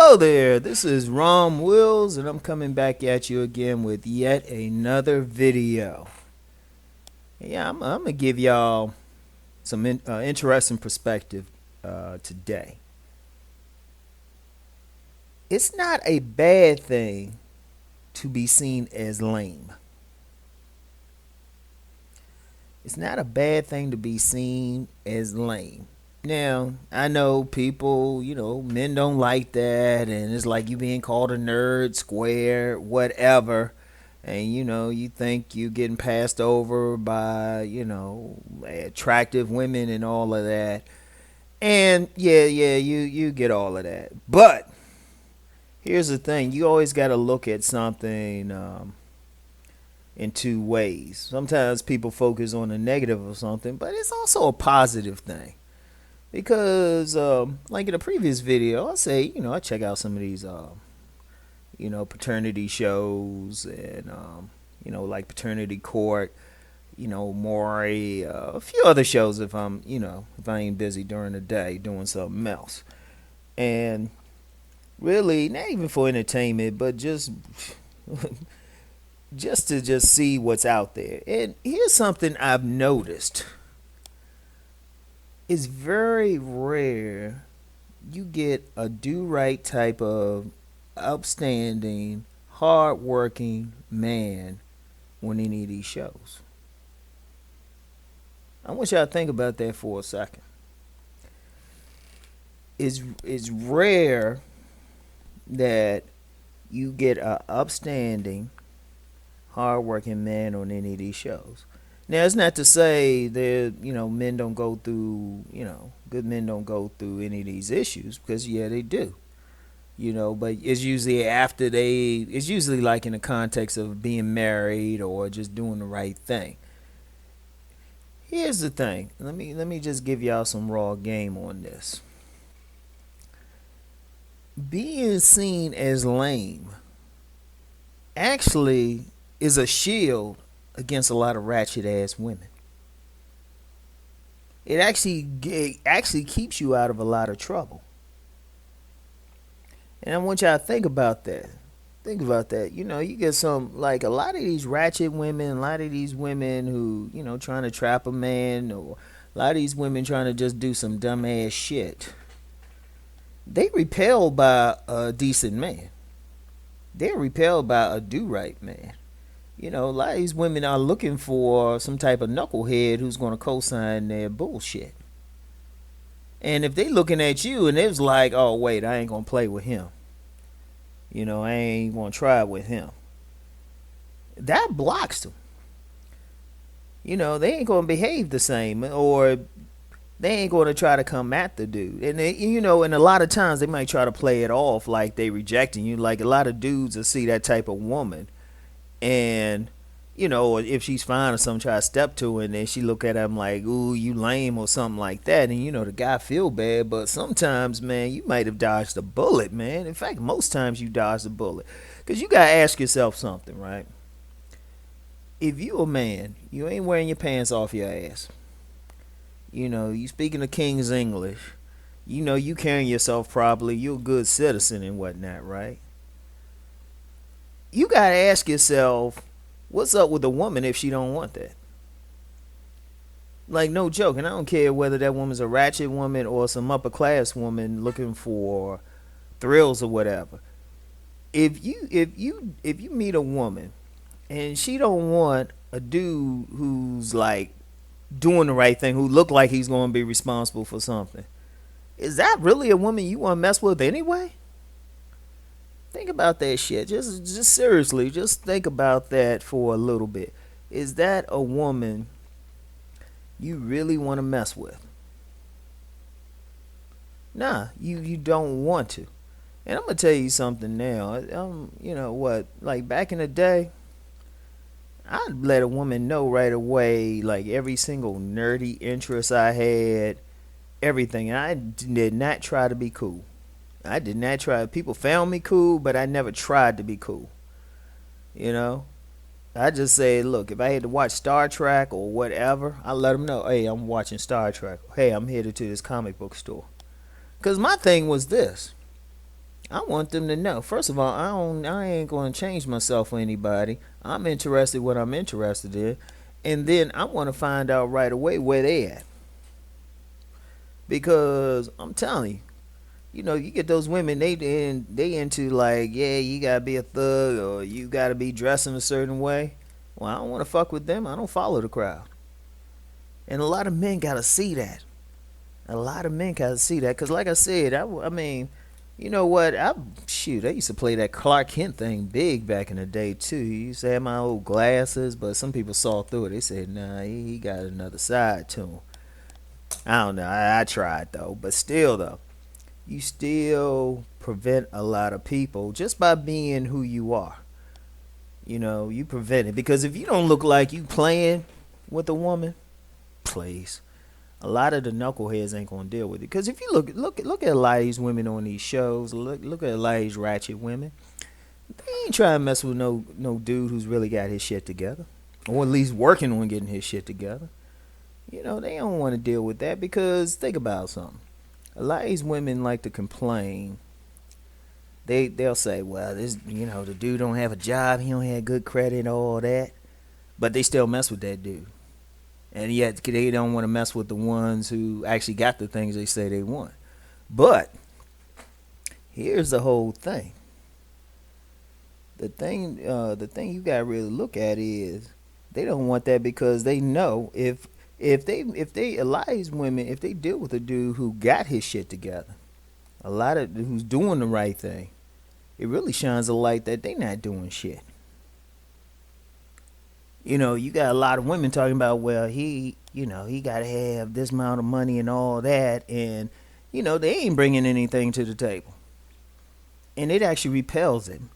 Hello there, this is Rom Wills, and I'm coming back at you again with yet another video. Yeah, I'm gonna give y'all some interesting perspective today. It's not a bad thing to be seen as lame. It's not a bad thing to be seen as lame. Now, I know people, men don't like that, and it's like you being called a nerd, square, whatever. And you think you getting passed over by, attractive women and all of that. And yeah, you get all of that. But here's the thing, you always got to look at something in two ways. Sometimes people focus on the negative of something, but it's also a positive thing. Because, like in a previous video, I say, I check out some of these, paternity shows and, like Paternity Court, Maury, a few other shows if if I ain't busy during the day doing something else. And really, not even for entertainment, but just to see what's out there. And here's something I've noticed. It's very rare you get a do-right type of upstanding, hard-working man on any of these shows. I want y'all to think about that for a second. It's rare that you get a upstanding, hard-working man on any of these shows. Now, it's not to say that, men don't go through, good men don't go through any of these issues, because, yeah, they do. But it's usually it's usually like in the context of being married or just doing the right thing. Here's the thing. Let me just give y'all some raw game on this. Being seen as lame actually is a shield against a lot of ratchet ass women. It actually keeps you out of a lot of trouble. And I want y'all to think about that. Think about that. You get some, like a lot of these ratchet women, a lot of these women who, trying to trap a man, or a lot of these women trying to just do some dumb ass shit. They repelled by a decent man. They're repelled by a do-right man. A lot of these women are looking for some type of knucklehead who's going to co-sign their bullshit. And if they looking at you and it's like, oh, wait, I ain't going to play with him. I ain't going to try with him. That blocks them. They ain't going to behave the same, or they ain't going to try to come at the dude. And, and a lot of times they might try to play it off like they rejecting you. Like a lot of dudes will see that type of woman. And if she's fine or something, try to step to her, and then she look at him like, ooh, you lame, or something like that. And the guy feel bad, but sometimes, man, you might have dodged a bullet, man. In fact, most times you dodged a bullet, because you gotta ask yourself something, right? If you a man, you ain't wearing your pants off your ass, you speaking the king's English, you carrying yourself properly, you're a good citizen and whatnot, right? You gotta ask yourself, what's up with a woman if she don't want that? Like, no joke. And I don't care whether that woman's a ratchet woman or some upper class woman looking for thrills or whatever. If you meet a woman and she don't want a dude who's like doing the right thing, who look like he's going to be responsible for something, is that really a woman you want to mess with anyway? Think about that shit. Just seriously, just think about that for a little bit. Is that a woman you really want to mess with? Nah, you don't want to. And I'm gonna tell you something now. Like back in the day, I'd let a woman know right away, like every single nerdy interest I had, everything. And I did not try to be cool. I did not try. People found me cool, but I never tried to be cool. I just say, look, if I had to watch Star Trek or whatever, I let them know, hey, I'm watching Star Trek. Hey, I'm headed to this comic book store. Because my thing was this. I want them to know. First of all, I ain't gonna change myself for anybody. I'm interested in what I'm interested in. And then I want to find out right away where they at. Because I'm telling you, you get those women, they into like, yeah, you gotta be a thug or you gotta be dressing a certain way. Well, I don't want to fuck with them. I don't follow the crowd. And a lot of men gotta see that. A lot of men gotta see that. Cause like I said, I mean, you know what? I used to play that Clark Kent thing big back in the day too. He used to have my old glasses, but some people saw through it. They said, nah, he got another side to him. I don't know. I tried though, but still though, you still prevent a lot of people just by being who you are. You prevent it because if you don't look like you playing with a woman, please, a lot of the knuckleheads ain't gonna deal with it. Because if you look at a lot of these women on these shows, look at a lot of these ratchet women. They ain't trying to mess with no dude who's really got his shit together, or at least working on getting his shit together. They don't want to deal with that because think about something. A lot of these women like to complain. They'll say, well, this the dude don't have a job, he don't have good credit, all that, but they still mess with that dude, and yet they don't want to mess with the ones who actually got the things they say they want. But here's the whole thing. The thing you gotta really look at is they don't want that because they know if they a lot of these women, if they deal with a dude who got his shit together, a lot of who's doing the right thing, it really shines a light that they not doing shit. You got a lot of women talking about, well, he got to have this amount of money and all that, and they ain't bringing anything to the table, and it actually repels him.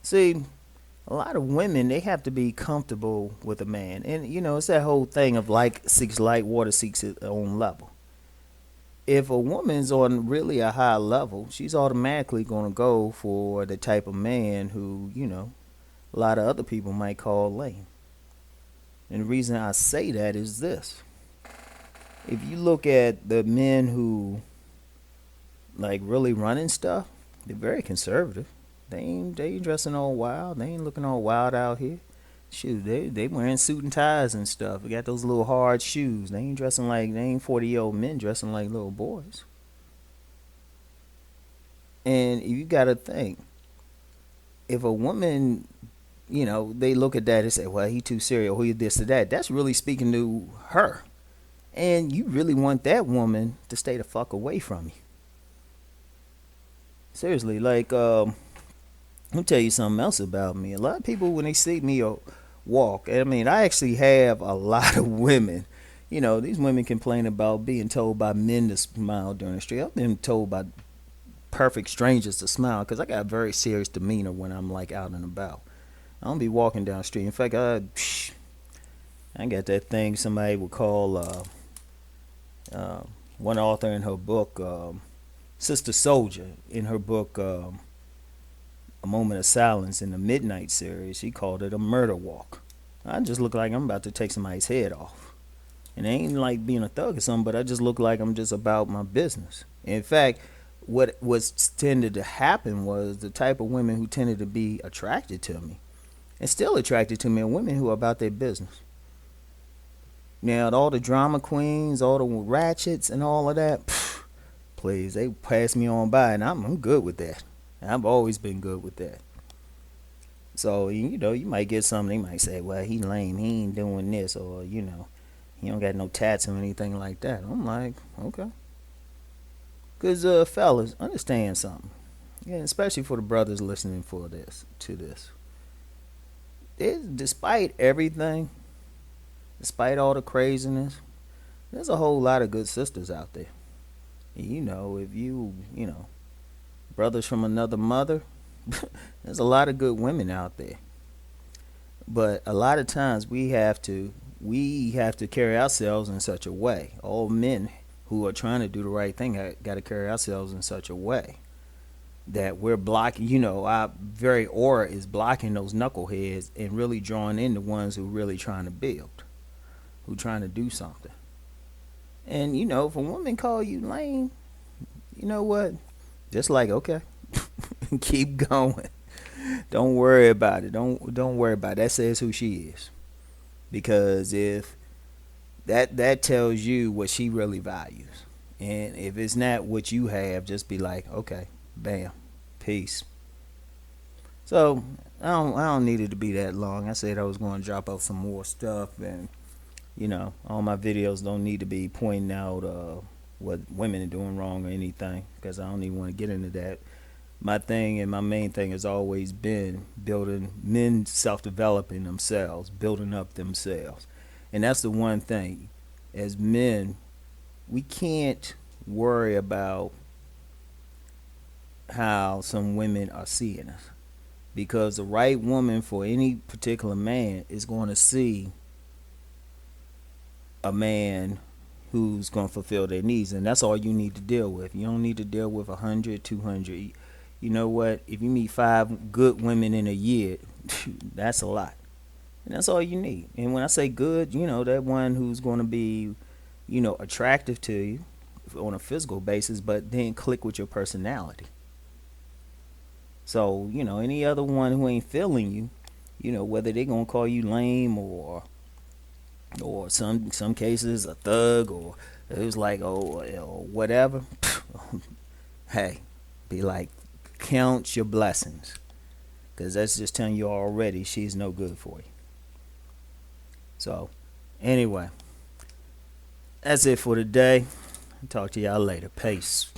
See, a lot of women, they have to be comfortable with a man, and it's that whole thing of like seeks like water seeks its own level. If a woman's on really a high level, she's automatically going to go for the type of man who a lot of other people might call lame. And the reason I say that is this. If you look at the men who like really running stuff, they're very conservative. They ain't dressing all wild. They ain't looking all wild out here. Shoot, they wearing suit and ties and stuff. They got those little hard shoes. They ain't 40-year-old men dressing like little boys. And you gotta think, if a woman, they look at that and say, well, he too serious, or he this or that. That's really speaking to her. And you really want that woman to stay the fuck away from you. Seriously, like, let me tell you something else about me. A lot of people, when they see me walk, I mean, I actually have a lot of women. These women complain about being told by men to smile during the street. I've been told by perfect strangers to smile because I got a very serious demeanor when I'm like out and about. I don't be walking down the street. In fact, I got that thing somebody would call one author in her book, Sister Soldier, in her book A Moment of Silence in the Midnight series, she called it a murder walk. I just look like I'm about to take somebody's head off. And it ain't like being a thug or something, but I just look like I'm just about my business. In fact, what was tended to happen was the type of women who tended to be attracted to me and still attracted to me are women who are about their business. Now, all the drama queens, all the ratchets and all of that, please, they pass me on by, and I'm good with that. I've always been good with that. So, you might get something, they might say, well, he lame, he ain't doing this, or, he don't got no tats or anything like that. I'm like, okay. Because, fellas, understand something. Yeah, especially for the brothers listening to this. Despite everything, despite all the craziness, there's a whole lot of good sisters out there. If brothers from another mother, there's a lot of good women out there. But a lot of times we have to carry ourselves in such a way. All men who are trying to do the right thing got to carry ourselves in such a way that we're blocking, our very aura is blocking those knuckleheads and really drawing in the ones who really trying to build, who trying to do something. And if a woman call you lame, you know what? Just like, okay. Keep going. Don't worry about it. Don't worry about it. That says who she is. Because if that tells you what she really values. And if it's not what you have, just be like, okay, bam, peace. So I don't need it to be that long. I said I was going to drop out some more stuff, and all my videos don't need to be pointing out what women are doing wrong or anything, because I don't even want to get into that. My thing and my main thing has always been building men, self-developing themselves, building up themselves, and that's the one thing. As men, we can't worry about how some women are seeing us, because the right woman for any particular man is going to see a man who's going to fulfill their needs, and that's all you need to deal with. You don't need to deal with 100, 200. You know what? If you meet 5 good women in a year, that's a lot, and that's all you need. And when I say good, that one who's going to be, attractive to you on a physical basis, but then click with your personality. So any other one who ain't feeling you, whether they gonna call you lame, or some cases a thug, or it was like, or whatever. Hey, be like, count your blessings, because that's just telling you already she's no good for you. So anyway, that's it for today. Talk to y'all later. Peace.